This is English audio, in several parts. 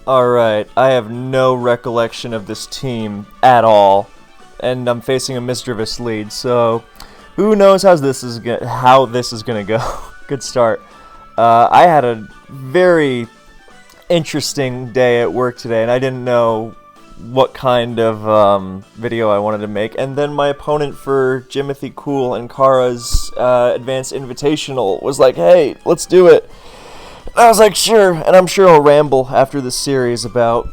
Alright, I have no recollection of this team at all, and I'm facing a mischievous lead, so who knows how this is gonna go. Good start. I had a very interesting day at work today, and I didn't know what kind of video I wanted to make, and then my opponent for Jimothy Cool and Kara's Advanced Invitational was like, hey, let's do it. I was like, sure, and I'm sure I'll ramble after this series about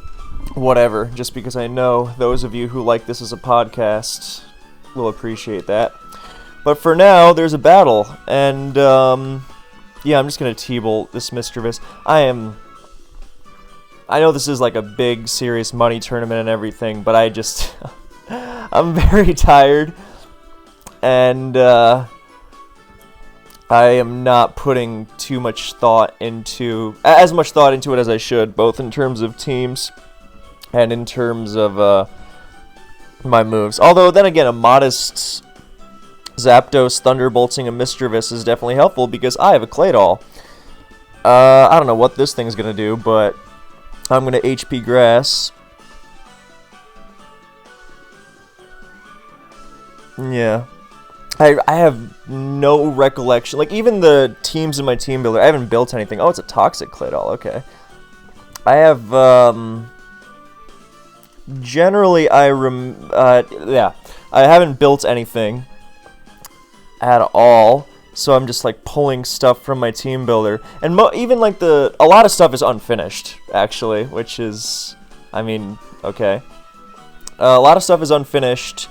whatever, just because I know those of you who like this as a podcast will appreciate that. But for now, there's a battle, and yeah, I'm just gonna T-bolt this mischievous. I know this is like a big, serious money tournament and everything, but I'm very tired, and I am not putting too much thought into, as much thought into it as I should, both in terms of teams and in terms of my moves. Although, then again, a modest Zapdos Thunderbolting a Mischievous is definitely helpful because I have a Claydol. I don't know what this thing's gonna do, but I'm gonna HP Grass. Yeah. I have no recollection. Like, even the teams in my team builder, I haven't built anything. Oh, it's a Toxic Claydol, okay. I have, generally, yeah. I haven't built anything at all, so I'm just, like, pulling stuff from my team builder. And even, like, a lot of stuff is unfinished, actually, which is, I mean, okay. A lot of stuff is unfinished.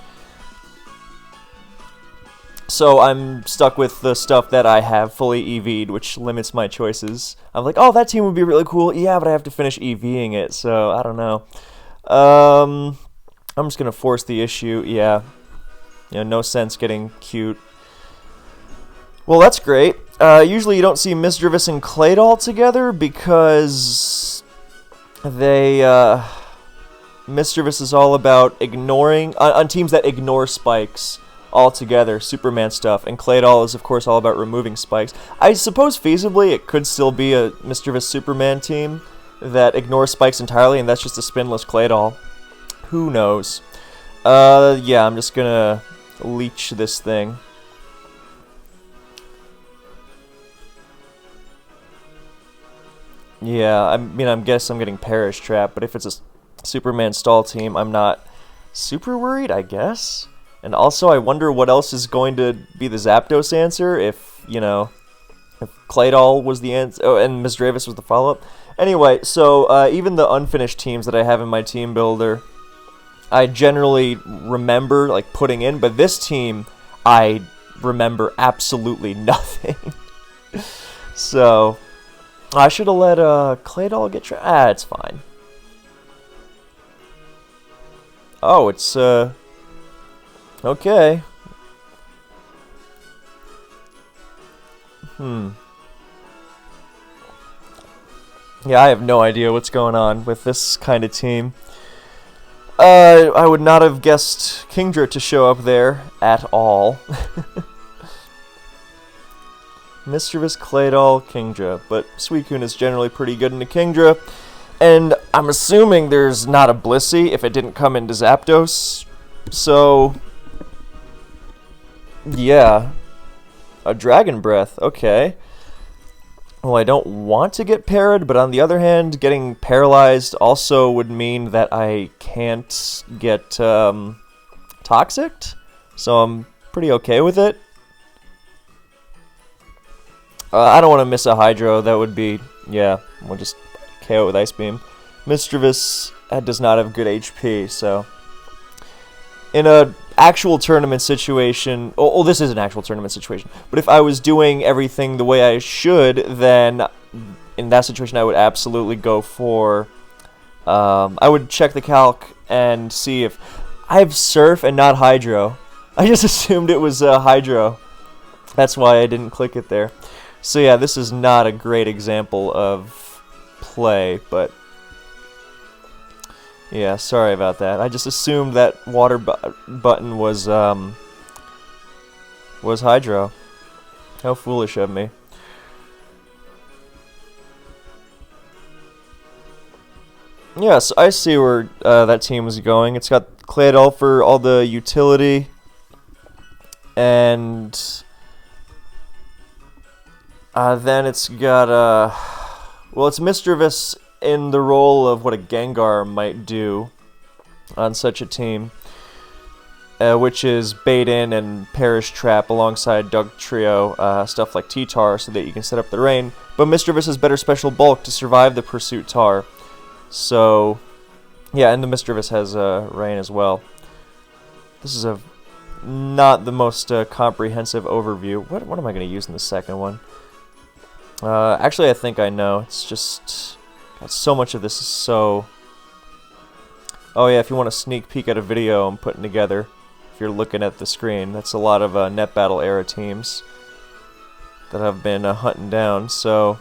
So I'm stuck with the stuff that I have fully EV'd, which limits my choices. I'm like, oh, that team would be really cool. Yeah, but I have to finish EVing it, so I don't know. I'm just going to force the issue. Yeah. No sense getting cute. Well, that's great. Usually you don't see Mischievous and Claydol together because Mischievous is all about ignoring, on teams that ignore spikes altogether, Superman stuff, and Claydol is of course all about removing spikes. I suppose feasibly it could still be a Mischievous Superman team that ignores spikes entirely, and that's just a spinless Claydol. Who knows? Yeah, I'm just gonna leech this thing. Yeah, I mean, I guess I'm getting Perish Trap, but if it's a Superman stall team, I'm not super worried, I guess. And also, I wonder what else is going to be the Zapdos answer if, if Claydol was the answer, oh, and Ms. Dravis was the follow-up. Anyway, so even the unfinished teams that I have in my team builder, I generally remember, like, putting in, but this team, I remember absolutely nothing. So, I should have let Claydol get it's fine. Oh, it's, okay. Yeah, I have no idea what's going on with this kind of team. I would not have guessed Kingdra to show up there at all. Mischievous, Claydol, Kingdra, but Suicune is generally pretty good into Kingdra, and I'm assuming there's not a Blissey if it didn't come into Zapdos, so yeah, a Dragon Breath, okay. Well, I don't want to get parried, but on the other hand, getting paralyzed also would mean that I can't get Toxicked, so I'm pretty okay with it. I don't want to miss a Hydro, that would be, yeah, we'll just KO with Ice Beam. Mischievous does not have good HP, so in a actual tournament situation, oh, this is an actual tournament situation, but if I was doing everything the way I should, then in that situation I would absolutely go for, I would check the calc and see if I have Surf and not Hydro. I just assumed it was Hydro. That's why I didn't click it there. So yeah, this is not a great example of play, but yeah, sorry about that. I just assumed that water button was Hydro. How foolish of me. Yes, I see where that team is going. It's got Claydol for all the utility, and then it's got well, it's Mischievous in the role of what a Gengar might do on such a team, which is bait in and Perish Trap alongside Dugtrio, stuff like T-Tar, so that you can set up the rain. But Mischievous has better special bulk to survive the Pursuit Tar. So, yeah, and the Mischievous has rain as well. This is not the most comprehensive overview. What am I going to use in the second one? Actually, I think I know. It's just... God, so much of this is so... Oh yeah, if you want a sneak peek at a video I'm putting together, if you're looking at the screen, that's a lot of Net Battle era teams that I've been hunting down, so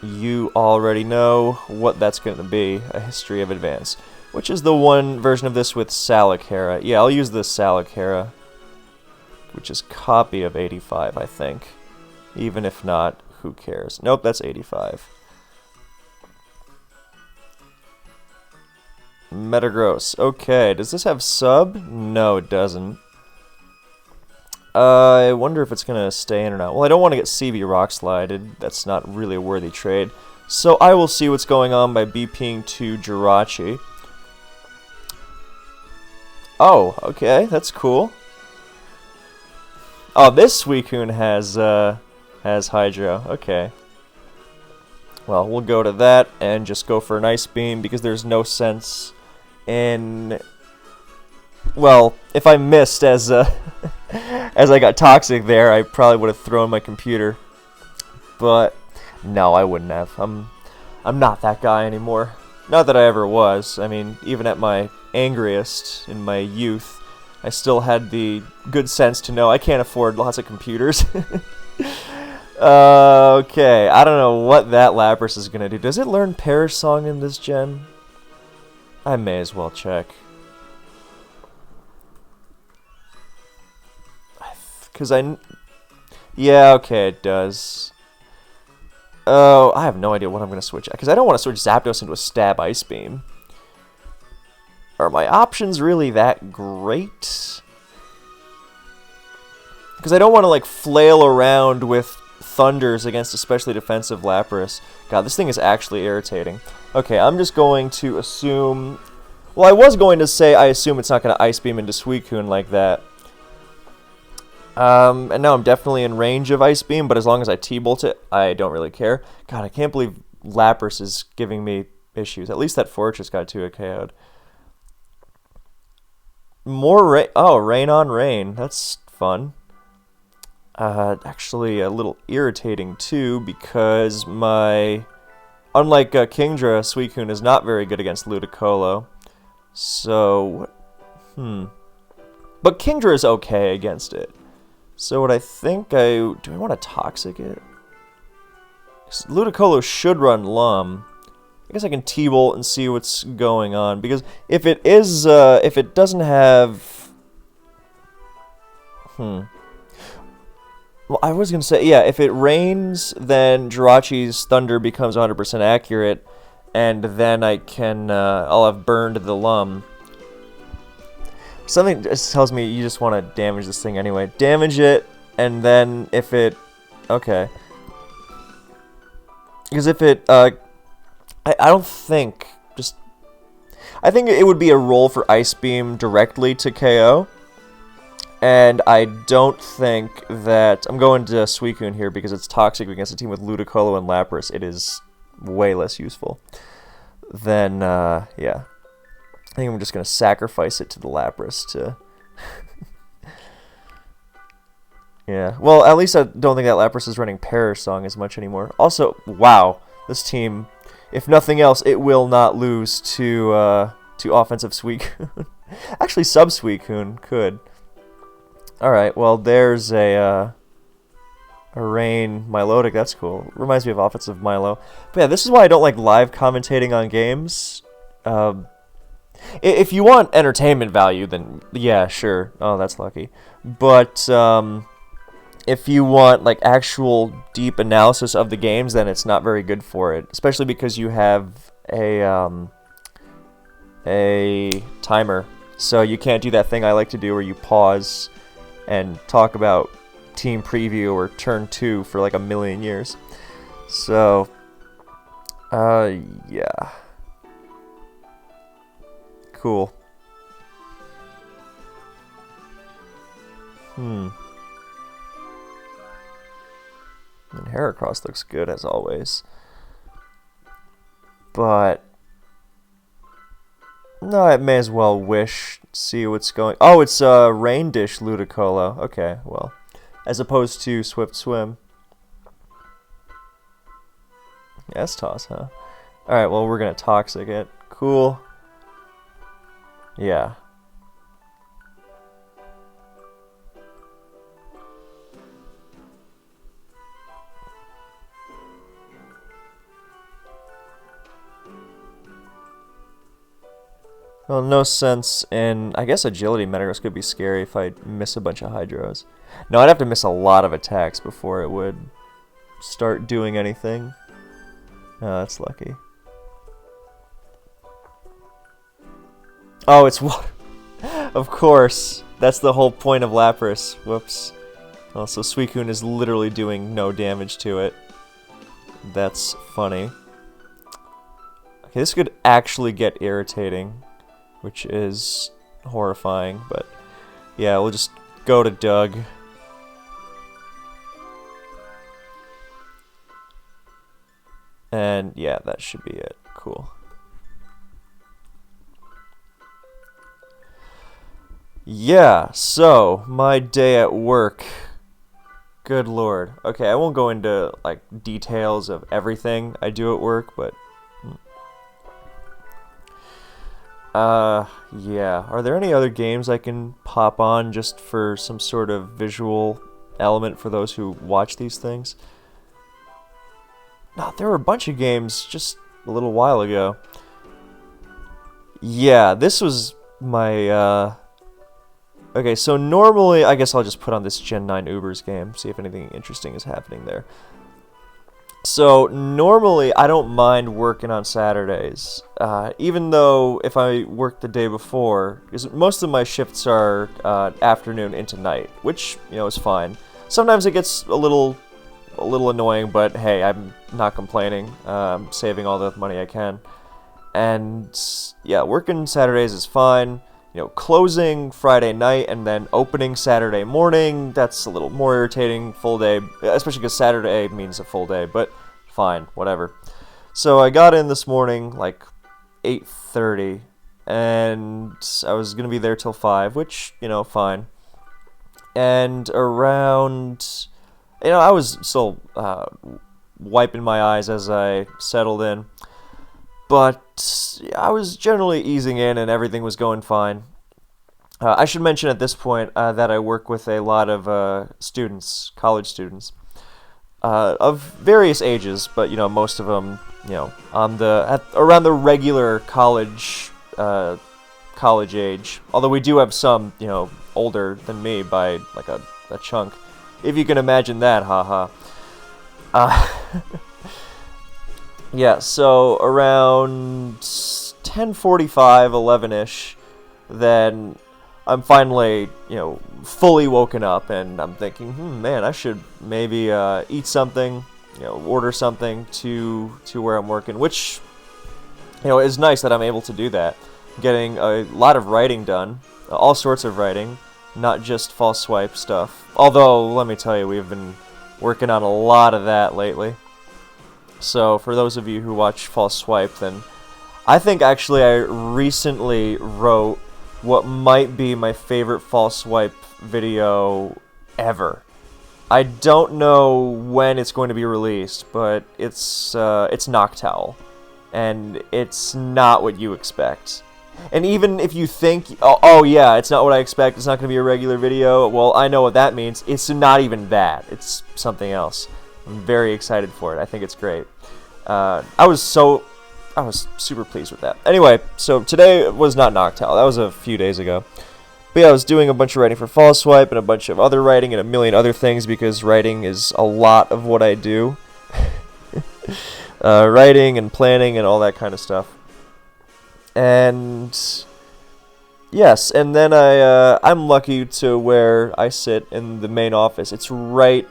you already know what that's going to be, a History of Advance, which is the one version of this with Salakera. Yeah, I'll use the Salakera, which is copy of 85, I think. Even if not, who cares? Nope, that's 85. Metagross. Okay, does this have sub? No, it doesn't. I wonder if it's going to stay in or not. Well, I don't want to get CV Rock Slided. That's not really a worthy trade. So I will see what's going on by BPing to Jirachi. Oh, okay, that's cool. Oh, this Suicune has Hydro. Okay. Well, we'll go to that and just go for an Ice Beam because there's no sense in... Well, if I missed as as I got toxic there, I probably would have thrown my computer. But no, I wouldn't have. I'm not that guy anymore. Not that I ever was. I mean, even at my angriest in my youth, I still had the good sense to know I can't afford lots of computers. Okay, I don't know what that Lapras is gonna do. Does it learn Perish Song in this gen? I may as well check. Yeah, okay, it does. Oh, I have no idea what I'm going to switch at, because I don't want to switch Zapdos into a Stab Ice Beam. Are my options really that great? Because I don't want to, like, flail around with Thunders against especially defensive Lapras. God, this thing is actually irritating. Okay, I'm just going to assume... Well, I was going to say I assume it's not going to Ice Beam into Suicune like that. And now I'm definitely in range of Ice Beam, but as long as I T-Bolt it, I don't really care. God, I can't believe Lapras is giving me issues. At least that Fortress got 2 KO'd. More rain. Oh, Rain on Rain. That's fun. Actually a little irritating too, because my... Unlike Kingdra, Suicune is not very good against Ludicolo. So... But Kingdra is okay against it. So what I think do I want to Toxic it? Ludicolo should run Lum. I guess I can T-Bolt and see what's going on, because if it is, if it doesn't have... Well, I was going to say, yeah, if it rains, then Jirachi's Thunder becomes 100% accurate, and then I can, I'll have burned the Lum. Something just tells me you just want to damage this thing anyway. Damage it, and then if it... Okay. Because if it... I don't think... I think it would be a roll for Ice Beam directly to KO. And I don't think that... I'm going to Suicune here because it's toxic against a team with Ludicolo and Lapras. It is way less useful. Then, yeah. I think I'm just going to sacrifice it to the Lapras to... Yeah. Well, at least I don't think that Lapras is running Perish Song as much anymore. Also, wow. This team, if nothing else, it will not lose to offensive Suicune. Actually, sub-Suicune could. Alright, well, there's a Rain Milotic. That's cool. Reminds me of offensive Milo. But yeah, this is why I don't like live commentating on games. If you want entertainment value, then yeah, sure. Oh, that's lucky. But if you want like actual deep analysis of the games, then it's not very good for it. Especially because you have a a timer. So you can't do that thing I like to do where you pause and talk about team preview or turn 2 for like a million years. So, yeah. Cool. And Heracross looks good as always. But no, I may as well see what's going. Oh, it's Rain Dish Ludicolo. Okay, well, as opposed to Swift Swim. S-Toss, huh? Alright, well, we're gonna Toxic it. Cool. Yeah. Well, no sense in... I guess Agility Metagross could be scary if I miss a bunch of Hydros. No, I'd have to miss a lot of attacks before it would start doing anything. Oh, that's lucky. Oh, it's water. Of course. That's the whole point of Lapras. Whoops. Also, Suicune is literally doing no damage to it. That's funny. Okay, this could actually get irritating, which is horrifying, but yeah, we'll just go to Doug. And yeah, that should be it. Cool. Yeah, so my day at work. Good lord. Okay, I won't go into like details of everything I do at work, but yeah. Are there any other games I can pop on just for some sort of visual element for those who watch these things? No, there were a bunch of games just a little while ago. Yeah, this was my, okay, so normally, I guess I'll just put on this Gen 9 Ubers game, see if anything interesting is happening there. So, normally, I don't mind working on Saturdays, even though if I work the day before, because most of my shifts are afternoon into night, which, you know, is fine. Sometimes it gets a little annoying, but hey, I'm not complaining. Saving all the money I can. And, yeah, working Saturdays is fine. You know, closing Friday night and then opening Saturday morning, that's a little more irritating, full day, especially because Saturday means a full day, but fine, whatever. So I got in this morning, like, 8:30, and I was going to be there till 5, which, you know, fine. And around, you know, I was still wiping my eyes as I settled in. But I was generally easing in and everything was going fine. I should mention at this point that I work with a lot of students, college students, of various ages, but you know, most of them, you know, around the regular college age. Although we do have some, you know, older than me by like a chunk, if you can imagine that, haha. Yeah, so around 10:45, 11-ish, then I'm finally, you know, fully woken up, and I'm thinking, man, I should maybe eat something, you know, order something to where I'm working, which, you know, is nice that I'm able to do that. Getting a lot of writing done, all sorts of writing, not just false swipe stuff. Although, let me tell you, we've been working on a lot of that lately. So, for those of you who watch False Swipe, then I think actually I recently wrote what might be my favorite False Swipe video ever. I don't know when it's going to be released, but it's Noctowl, and it's not what you expect. And even if you think, oh yeah, it's not what I expect, it's not going to be a regular video, well, I know what that means. It's not even that. It's something else. I'm very excited for it. I think it's great. I was super pleased with that. Anyway, so today was not Noctowl. That was a few days ago. But yeah, I was doing a bunch of writing for False Swipe and a bunch of other writing and a million other things because writing is a lot of what I do. Writing and planning and all that kind of stuff. And yes, and then I'm lucky to where I sit in the main office. It's right,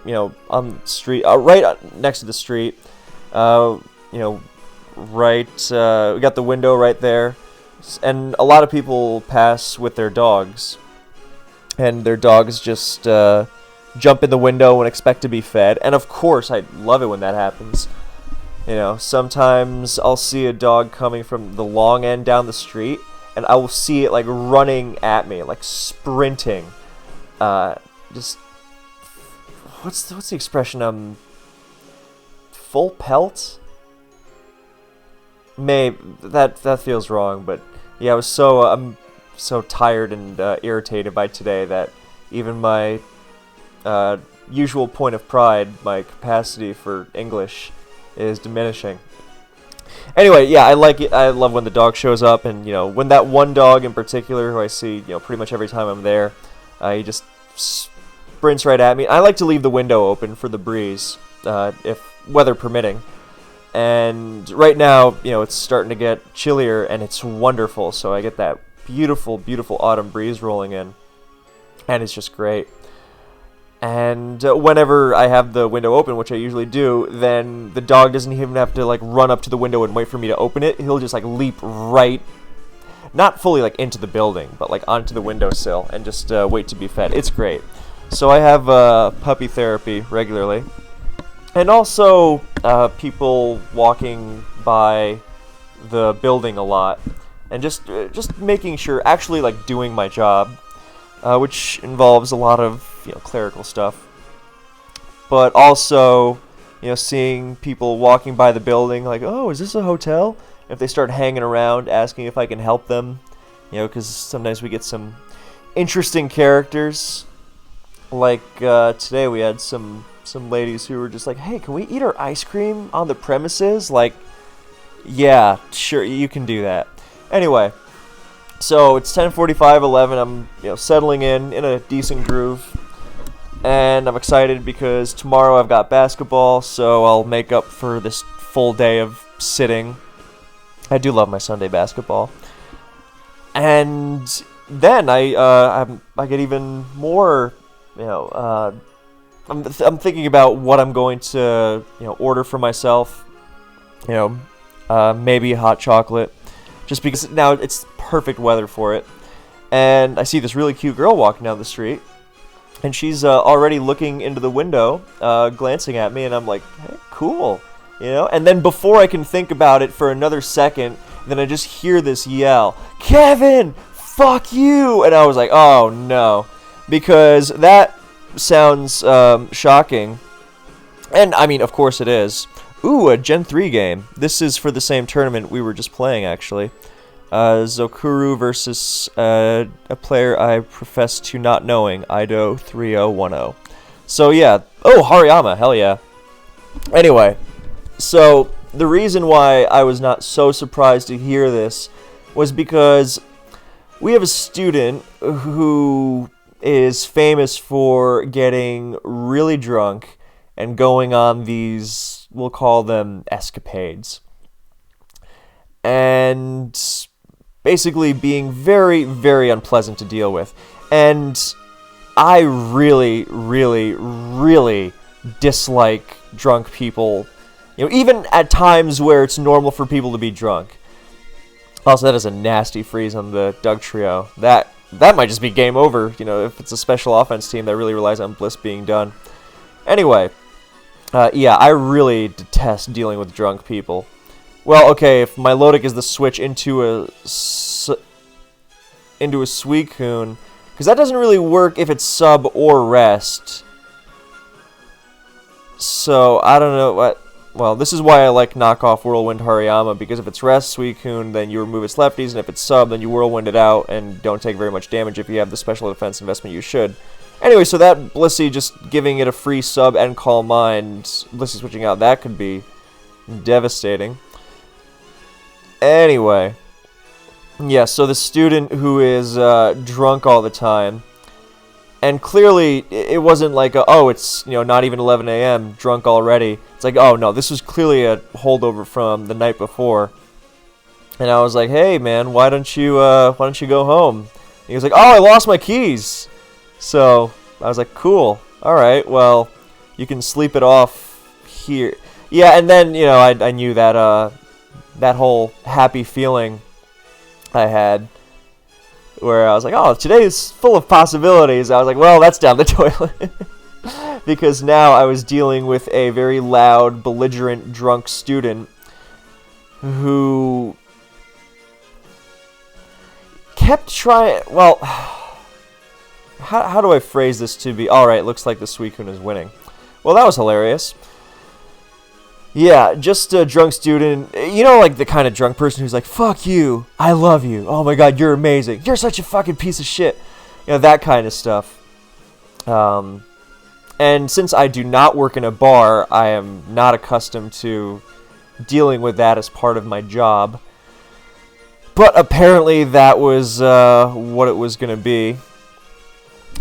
on the street, right next to the street. Right, we got the window right there, and a lot of people pass with their dogs, and their dogs just jump in the window and expect to be fed. And of course, I love it when that happens. Sometimes I'll see a dog coming from the long end down the street, and I will see it like running at me, like sprinting. Just what's the expression? Full pelt? Maybe that feels wrong, but yeah, I'm so tired and irritated by today that even my usual point of pride, my capacity for English, is diminishing. Anyway, yeah, I like it. I love when the dog shows up, and when that one dog in particular, who I see pretty much every time I'm there, he just sprints right at me. I like to leave the window open for the breeze, if weather permitting. And right now, it's starting to get chillier, and it's wonderful. So I get that beautiful, beautiful autumn breeze rolling in, and it's just great. And whenever I have the window open, which I usually do, then the dog doesn't even have to run up to the window and wait for me to open it. He'll just leap right, not fully into the building, but onto the windowsill and just wait to be fed. It's great. So I have puppy therapy regularly, and also people walking by the building a lot, and just making sure, actually doing my job, which involves a lot of clerical stuff, but also seeing people walking by the building oh, is this a hotel? If they start hanging around asking if I can help them, because sometimes we get some interesting characters. Today we had some ladies who were just hey, can we eat our ice cream on the premises? Yeah, sure, you can do that. Anyway, so it's 10:45, 11. I'm settling in a decent groove, and I'm excited because tomorrow I've got basketball, so I'll make up for this full day of sitting. I do love my Sunday basketball, and then I get even more. I'm thinking about what I'm going to order for myself. Maybe hot chocolate, just because now it's perfect weather for it. And I see this really cute girl walking down the street, and she's already looking into the window, glancing at me, and I'm like, hey, cool, And then before I can think about it for another second, then I just hear this yell, Kevin, fuck you! And I was like, oh no, because that sounds shocking. And I mean, of course it is. Ooh, a Gen 3 game. This is for the same tournament we were just playing, actually. Zokuru versus a player I profess to not knowing, Ido 3010. So yeah, oh, Hariyama, hell yeah. Anyway, so the reason why I was not so surprised to hear this was because we have a student who is famous for getting really drunk and going on these, we'll call them escapades, and basically being very, very unpleasant to deal with. And I really, really, really dislike drunk people, even at times where it's normal for people to be drunk. Also, that is a nasty freeze on the Doug trio. That might just be game over, if it's a special offense team that really relies on Bliss being done. Anyway, yeah, I really detest dealing with drunk people. Well, okay, if my Lodic is the switch into a Suicune, because that doesn't really work if it's sub or rest. So, I don't know what. Well, this is why I like knockoff Whirlwind Hariyama, because if it's rest Suicune, then you remove its lefties, and if it's sub, then you Whirlwind it out and don't take very much damage if you have the special defense investment you should. Anyway, so that Blissey just giving it a free sub and Calm Mind, Blissey switching out, that could be devastating. Anyway, yeah, so the student who is drunk all the time, and clearly it wasn't oh, it's not even 11 a.m., drunk already. It's oh no, this was clearly a holdover from the night before. And I was like, hey, man, why don't you go home? And he was like, oh, I lost my keys. So I was like, cool. All right, well, you can sleep it off here. Yeah, and then, you know, I knew that that whole happy feeling I had where I was like, oh, today is full of possibilities. I was like, well, that's down the toilet. Because now I was dealing with a very loud, belligerent, drunk student who kept trying, well, how do I phrase this to be, alright, looks like the Suicune is winning. Well, that was hilarious. Yeah, just a drunk student, you know, like the kind of drunk person who's like, fuck you, I love you, oh my god, you're amazing, you're such a fucking piece of shit. You know, that kind of stuff. And since I do not work in a bar, I am not accustomed to dealing with that as part of my job. But apparently that was what it was going to be.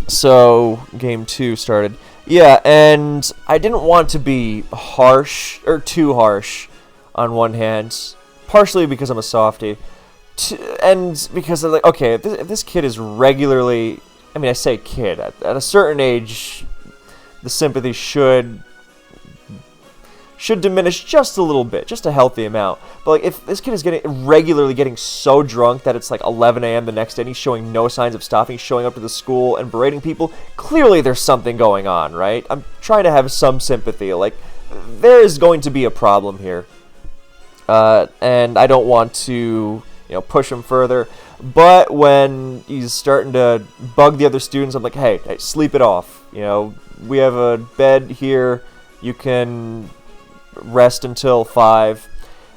So, game 2 started. Yeah, and I didn't want to be harsh, or too harsh, on one hand. Partially because I'm a softie. And because, I'm like, okay, if this kid is regularly... I mean, I say kid. At a certain age, the sympathy should diminish just a little bit, just a healthy amount. But like, if this kid is regularly getting so drunk that it's like 11 a.m. the next day and he's showing no signs of stopping, showing up to the school and berating people, clearly there's something going on, right? I'm trying to have some sympathy. Like, there is going to be a problem here. And I don't want to, you know, push him further. But when he's starting to bug the other students, I'm like, hey, sleep it off. You know, we have a bed here. You can rest until 5.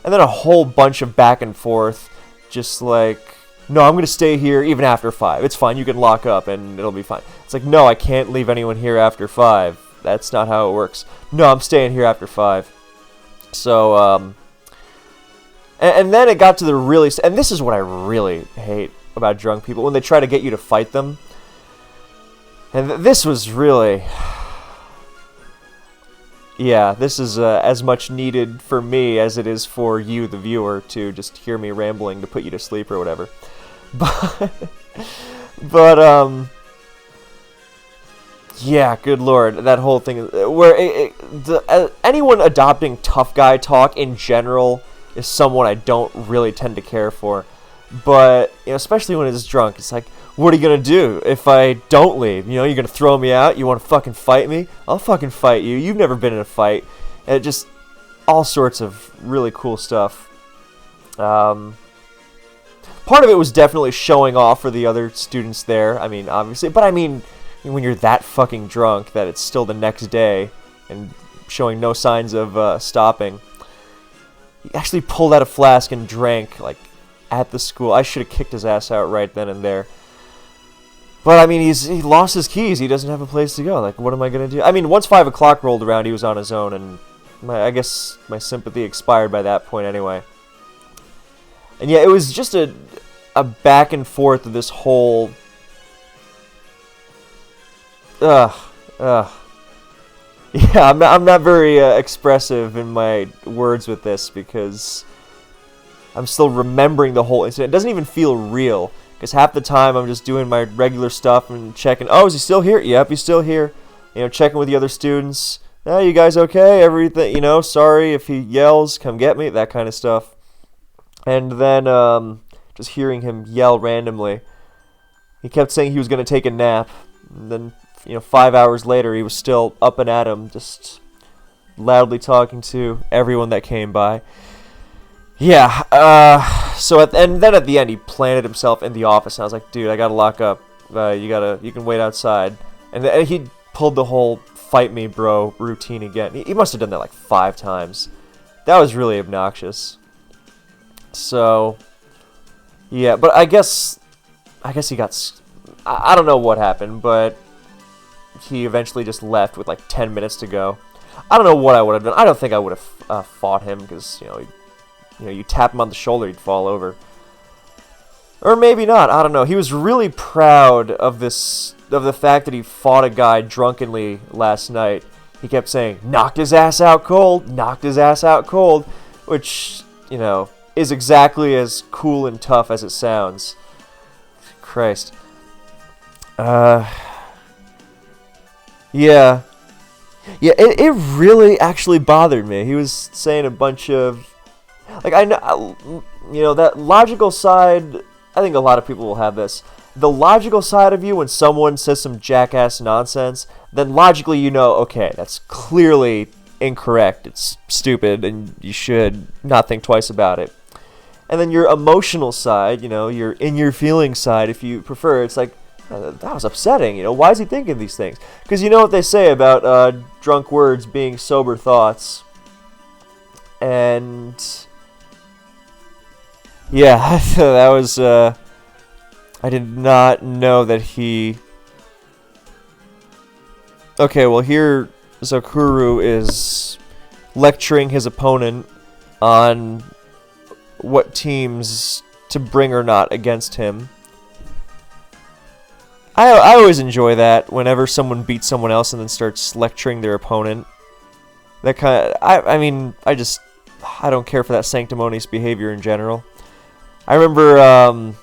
And then a whole bunch of back and forth. Just like, no, I'm going to stay here even after 5. It's fine. You can lock up and it'll be fine. It's like, no, I can't leave anyone here after 5. That's not how it works. No, I'm staying here after 5. So, and then it got to the really... And this is what I really hate about drunk people, when they try to get you to fight them. And this was really... Yeah, this is as much needed for me as it is for you, the viewer, to just hear me rambling to put you to sleep or whatever. But yeah, good lord, that whole thing... Where anyone adopting tough guy talk in general... is someone I don't really tend to care for. But, you know, especially when it's drunk, it's like, what are you going to do if I don't leave? You know, you're going to throw me out? You want to fucking fight me? I'll fucking fight you. You've never been in a fight. And just all sorts of really cool stuff. Part of it was definitely showing off for the other students there. I mean, obviously. But I mean, when you're that fucking drunk that it's still the next day and showing no signs of stopping. He actually pulled out a flask and drank, like, at the school. I should have kicked his ass out right then and there. But, I mean, he lost his keys. He doesn't have a place to go. Like, what am I going to do? I mean, once 5 o'clock rolled around, he was on his own, and I guess my sympathy expired by that point anyway. And yeah, it was just a back and forth of this whole... Yeah, I'm not very expressive in my words with this because I'm still remembering the whole incident. It doesn't even feel real because half the time I'm just doing my regular stuff and checking. Oh, is he still here? Yep, he's still here. You know, checking with the other students. Oh, you guys okay? Everything, you know, sorry if he yells, come get me, that kind of stuff. And then just hearing him yell randomly. He kept saying he was going to take a nap. And then... You know, 5 hours later, he was still up and at him, just loudly talking to everyone that came by. Yeah, and then at the end, he planted himself in the office, and I was like, dude, I gotta lock up. You can wait outside. And he pulled the whole fight me, bro routine again. He must have done that like 5 times. That was really obnoxious. So, yeah, but I guess he got... I don't know what happened, but... He eventually just left with like 10 minutes to go. I don't know what I would have done. I don't think I would have fought him because you tap him on the shoulder, he'd fall over. Or maybe not. I don't know. He was really proud of the fact that he fought a guy drunkenly last night. He kept saying, "Knocked his ass out cold. Knocked his ass out cold," which is exactly as cool and tough as it sounds. Christ. Yeah. Yeah, it really actually bothered me. He was saying a bunch of... Like, I know, you know, that logical side, I think a lot of people will have this. The logical side of you, when someone says some jackass nonsense, then logically you know, okay, that's clearly incorrect, it's stupid, and you should not think twice about it. And then your emotional side, you know, your in your feelings side, if you prefer, it's like, that was upsetting, you know, why is he thinking these things? Because you know what they say about drunk words being sober thoughts. And yeah, that was, I did not know that he... Okay, well here Zakuru is lecturing his opponent on what teams to bring or not against him. I always enjoy that whenever someone beats someone else and then starts lecturing their opponent. That kind of, I mean, I don't care for that sanctimonious behavior in general. I remember,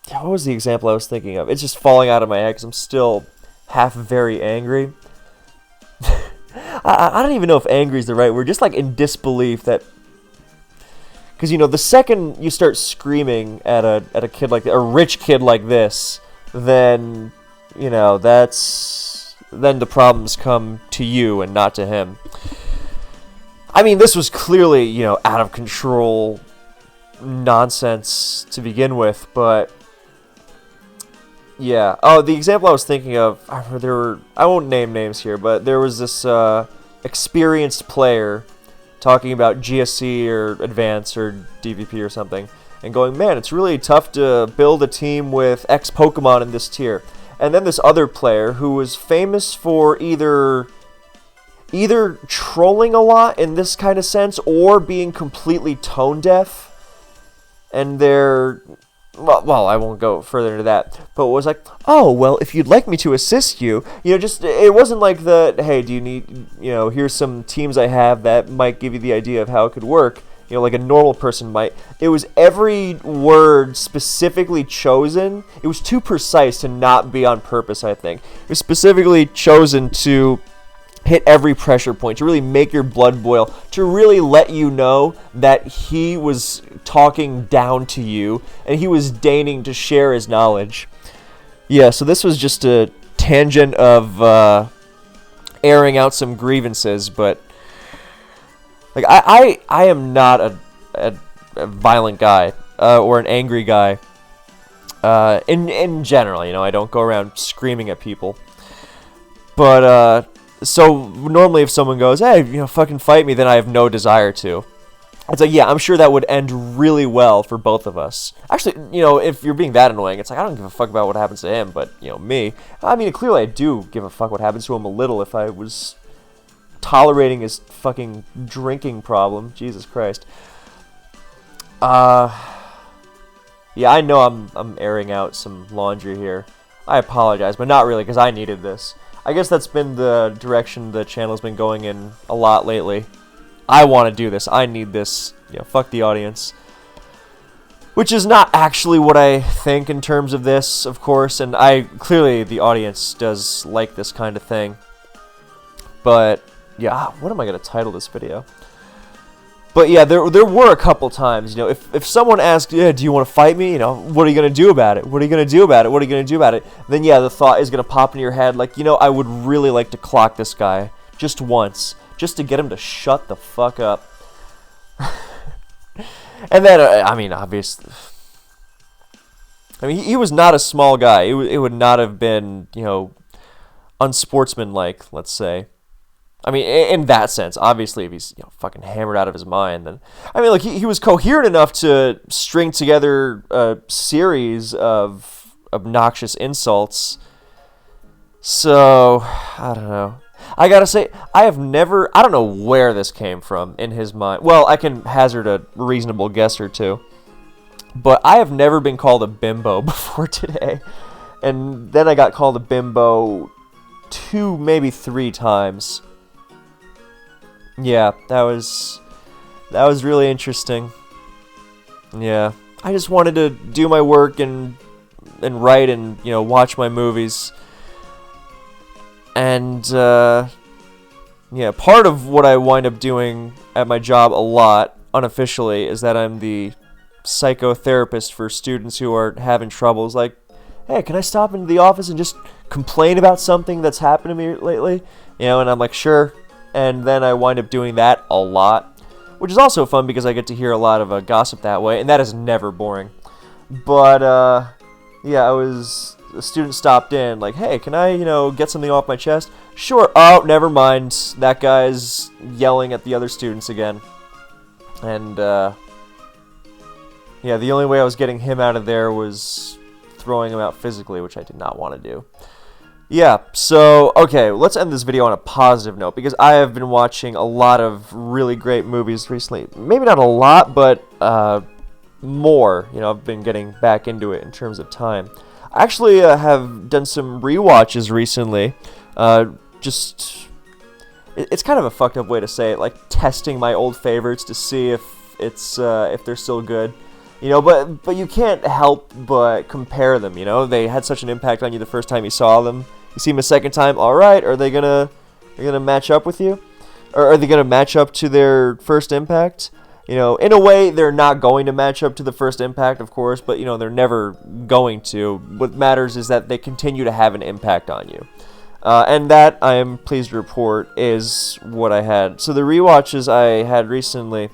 what was the example I was thinking of? It's just falling out of my head because I'm still half very angry. I don't even know if angry is the right word, just like in disbelief that... Because, you know, the second you start screaming at a kid like a rich kid like this, then, you know, then the problems come to you and not to him. I mean, this was clearly, you know, out of control nonsense to begin with, but yeah. Oh, the example I was thinking of, I won't name names here, but there was this experienced player talking about GSC or Advance or DVP or something, and going, man, it's really tough to build a team with X Pokemon in this tier. And then this other player who was famous for either trolling a lot in this kind of sense or being completely tone deaf. And they're... Well, I won't go further into that, but it was like, oh, well, if you'd like me to assist you, you know, just, it wasn't like the, hey, do you need, you know, here's some teams I have that might give you the idea of how it could work, you know, like a normal person might. It was every word specifically chosen. It was too precise to not be on purpose, I think. It was specifically chosen to hit every pressure point, to really make your blood boil, to really let you know that he was talking down to you and he was deigning to share his knowledge. Yeah, so this was just a tangent of airing out some grievances, but like I am not a violent guy or an angry guy in general. You know, I don't go around screaming at people, but so normally if someone goes, hey, you know, fucking fight me, then I have no desire to. It's like, yeah, I'm sure that would end really well for both of us. Actually, you know, if you're being that annoying, it's like, I don't give a fuck about what happens to him, but, you know, me. I mean, clearly I do give a fuck what happens to him a little if I was tolerating his fucking drinking problem. Jesus Christ. Yeah, I know I'm airing out some laundry here. I apologize, but not really, because I needed this. I guess that's been the direction the channel's been going in a lot lately. I want to do this. I need this. You know, fuck the audience. Which is not actually what I think in terms of this, of course, and clearly the audience does like this kind of thing. But yeah, what am I going to title this video? But yeah, there were a couple times, you know, if someone asked, yeah, do you want to fight me? You know, what are you going to do about it? What are you going to do about it? What are you going to do about it? Then yeah, the thought is going to pop into your head like, you know, I would really like to clock this guy just once, just to get him to shut the fuck up. And then, I mean, obviously, I mean, he was not a small guy. It would not have been, you know, unsportsmanlike, let's say. I mean, in that sense, obviously, if he's, you know, fucking hammered out of his mind, then... I mean, like, he was coherent enough to string together a series of obnoxious insults. So, I don't know. I gotta say, I don't know where this came from in his mind. Well, I can hazard a reasonable guess or two. But I have never been called a bimbo before today. And then I got called a bimbo 2, maybe 3 times. Yeah, that was That was really interesting. Yeah, I just wanted to do my work and write and watch my movies. And yeah, part of what I wind up doing at my job a lot, unofficially, is that I'm the psychotherapist for students who are having troubles. Like, hey, can I stop into the office and just complain about something that's happened to me lately? And I'm like, sure. And then I wind up doing that a lot, which is also fun because I get to hear a lot of gossip that way, and that is never boring. But yeah, a student stopped in, like, hey, can I, get something off my chest? Sure. Oh, never mind. That guy's yelling at the other students again. And, yeah, the only way I was getting him out of there was throwing him out physically, which I did not want to do. Yeah, so, okay, let's end this video on a positive note, because I have been watching a lot of really great movies recently. Maybe not a lot, but more. I've been getting back into it in terms of time. I actually have done some rewatches recently. It's kind of a fucked up way to say it, like testing my old favorites to see if they're still good. But you can't help but compare them. They had such an impact on you the first time you saw them. You see them a second time, all right? Are they gonna match up with you, or are they gonna match up to their first impact? In a way, they're not going to match up to the first impact, of course, but they're never going to. What matters is that they continue to have an impact on you, and that, I am pleased to report, is what I had. So the rewatches I had recently,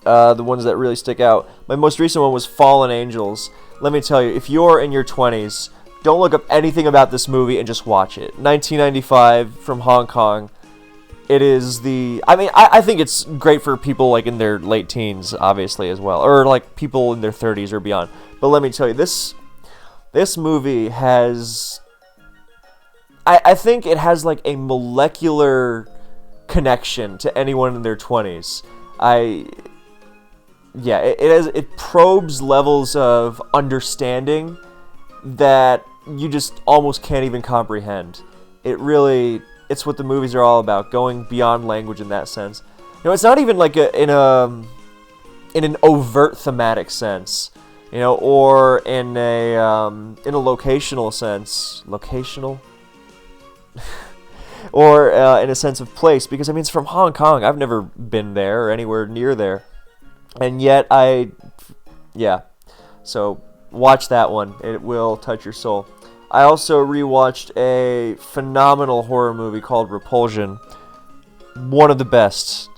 the ones that really stick out. My most recent one was Fallen Angels. Let me tell you, if you're in your 20s, don't look up anything about this movie and just watch it. 1995 from Hong Kong. It is I think it's great for people like in their late teens, obviously, as well, or like people in their 30s or beyond. But let me tell you, this movie has, I think it has like a molecular connection to anyone in their 20s. Yeah, it probes levels of understanding that you just almost can't even comprehend. It's what the movies are all about, going beyond language in that sense. It's not even like in an overt thematic sense, or in a locational sense, or in a sense of place, because it's from Hong Kong. I've never been there or anywhere near there, and yet yeah. So watch that one; it will touch your soul. I also rewatched a phenomenal horror movie called Repulsion. One of the best.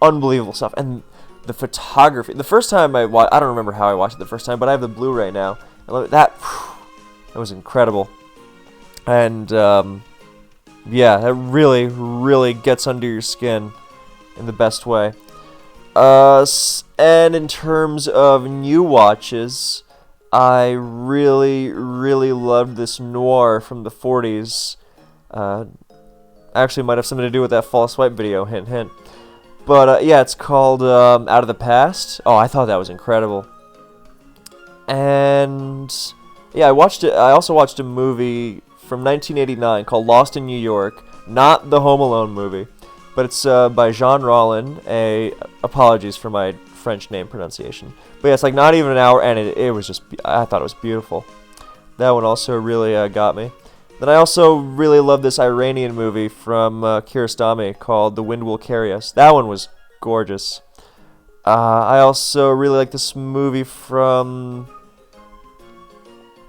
Unbelievable stuff. And the photography. The first time I don't remember how I watched it the first time, but I have the Blu-ray now. That was incredible. And, yeah, that really, really gets under your skin in the best way. And in terms of new watches, I really, really loved this noir from the 40s. Actually, might have something to do with that false swipe video, hint, hint. But, yeah, it's called Out of the Past. Oh, I thought that was incredible. And, yeah, I also watched a movie from 1989 called Lost in New York. Not the Home Alone movie, but it's by Jean Rollin. Apologies for my French name pronunciation. But yeah, it's like not even an hour, and it was just, I thought it was beautiful. That one also really got me. Then I also really love this Iranian movie from Kiarostami called The Wind Will Carry Us. That one was gorgeous. I also really like this movie from,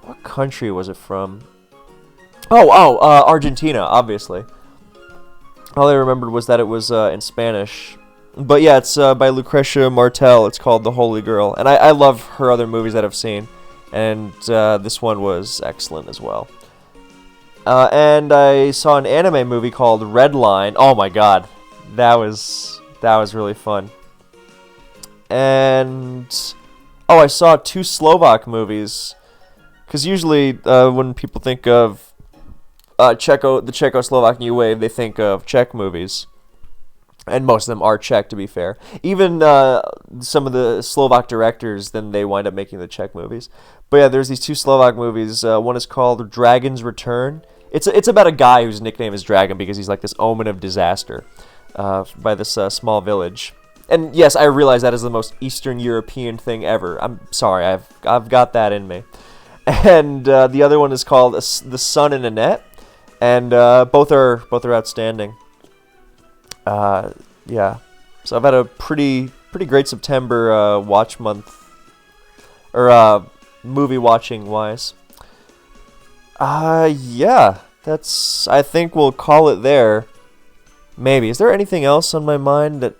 what country was it from? Argentina, obviously. All I remembered was that it was in Spanish. But yeah, it's by Lucrecia Martel. It's called The Holy Girl. And I love her other movies that I've seen. And this one was excellent as well. And I saw an anime movie called Red Line. Oh my god. That was really fun. And I saw 2 Slovak movies. Because usually when people think of the Czechoslovak New Wave, they think of Czech movies. And most of them are Czech, to be fair. Even some of the Slovak directors, then they wind up making the Czech movies. But yeah, there's these 2 Slovak movies. One is called Dragon's Return. It's about a guy whose nickname is Dragon because he's like this omen of disaster by this small village. And yes, I realize that is the most Eastern European thing ever. I'm sorry, I've got that in me. And the other one is called The Sun in a Net, and both are outstanding. Yeah, so I've had a pretty great September watch month, or movie watching wise. Yeah, I think we'll call it there. Maybe. Is there anything else on my mind that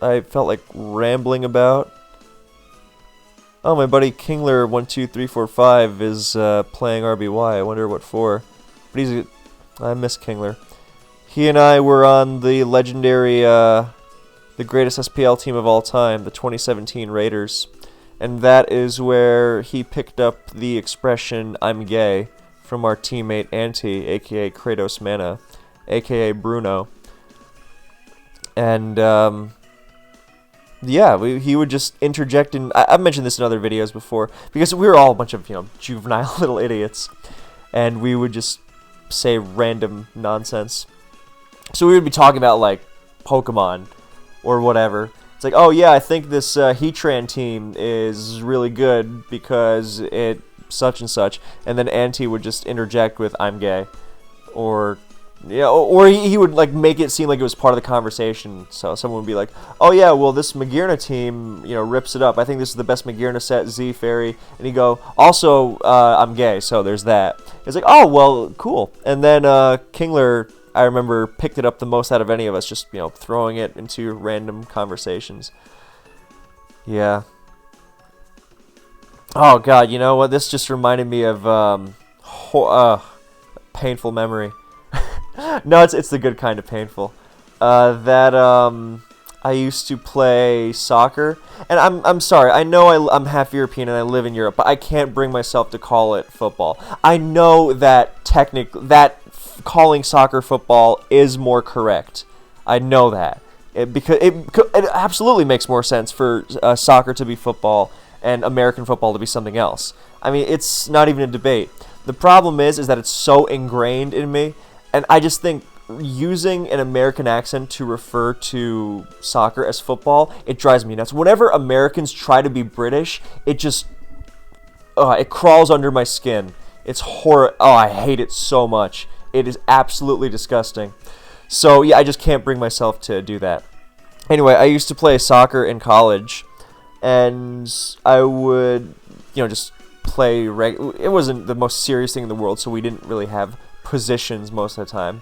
I felt like rambling about? Oh, my buddy Kingler12345 is playing RBY. I wonder what for. But I miss Kingler. He and I were on the legendary, the greatest SPL team of all time, the 2017 Raiders. And that is where he picked up the expression, "I'm gay," from our teammate Antti, aka Kratos Mana, aka Bruno. And, yeah, he would just interject in... I've mentioned this in other videos before, because we were all a bunch of, juvenile little idiots. And we would just say random nonsense. So we would be talking about, like, Pokemon or whatever. It's like, oh yeah, I think this Heatran team is really good because it such and such. And then Antti would just interject with, "I'm gay." Or... yeah, or he would like make it seem like it was part of the conversation. So someone would be like, "Oh yeah, well this Magearna team, rips it up. I think this is the best Magearna set, Z Fairy." And he'd go, "Also, I'm gay, so there's that." It's like, "Oh well, cool." And then Kingler, I remember, picked it up the most out of any of us, just throwing it into random conversations. Yeah. Oh god, you know what? This just reminded me of painful memory. No, it's the good kind of painful. I used to play soccer, and I'm sorry. I know I'm half European and I live in Europe, but I can't bring myself to call it football. I know that calling soccer football is more correct. I know that because it absolutely makes more sense for soccer to be football and American football to be something else. I mean, it's not even a debate. The problem is that it's so ingrained in me. And I just think using an American accent to refer to soccer as football, it drives me nuts. Whenever Americans try to be British, it just... it crawls under my skin. It's horrible. Oh, I hate it so much. It is absolutely disgusting. So, yeah, I just can't bring myself to do that. Anyway, I used to play soccer in college, and I would, just play... It wasn't the most serious thing in the world, so we didn't really have positions most of the time.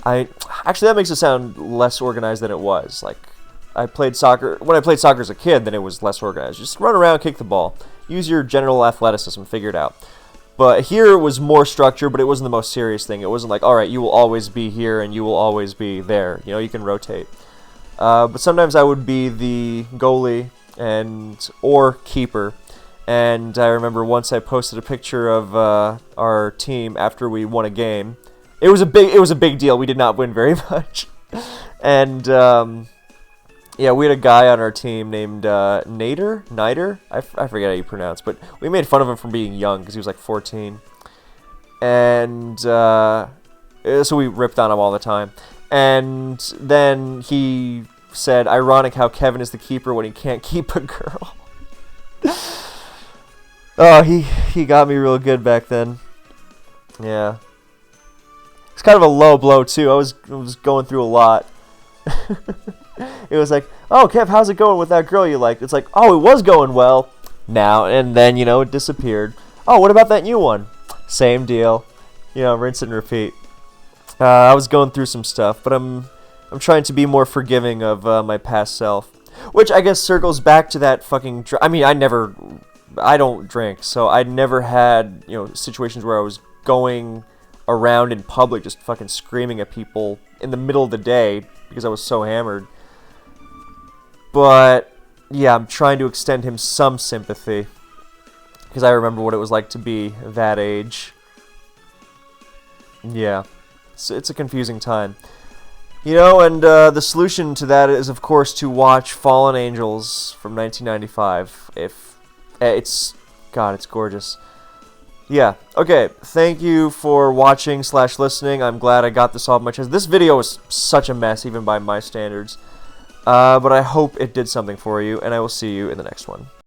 Actually, that makes it sound less organized than it was. Like, when I played soccer as a kid, then it was less organized. Just run around, kick the ball, use your general athleticism, figure it out. But here it was more structure, but it wasn't the most serious thing. It wasn't like, all right, you will always be here and you will always be there. You can rotate. But sometimes I would be the goalie or keeper. And I remember once I posted a picture of our team after we won a game. It was a big deal. We did not win very much. And yeah, we had a guy on our team named Nider. I forget how you pronounce, but we made fun of him for being young because he was like 14. And so we ripped on him all the time. And then he said, "Ironic how Kevin is the keeper when he can't keep a girl." Oh, he got me real good back then. Yeah. It's kind of a low blow, too. I was going through a lot. It was like, "Oh, Kev, how's it going with that girl you liked?" It's like, "Oh, it was going well." Now, and then, it disappeared. "Oh, what about that new one?" Same deal. Rinse and repeat. I was going through some stuff, but I'm trying to be more forgiving of my past self. Which I guess circles back to that fucking... I don't drink, so I never had, situations where I was going around in public just fucking screaming at people in the middle of the day because I was so hammered. But, yeah, I'm trying to extend him some sympathy because I remember what it was like to be that age. Yeah, it's a confusing time. And the solution to that is, of course, to watch Fallen Angels from 1995. It's gorgeous. Yeah, okay, thank you for watching / listening. I'm glad I got this off my chest. This video was such a mess, even by my standards. But I hope it did something for you, and I will see you in the next one.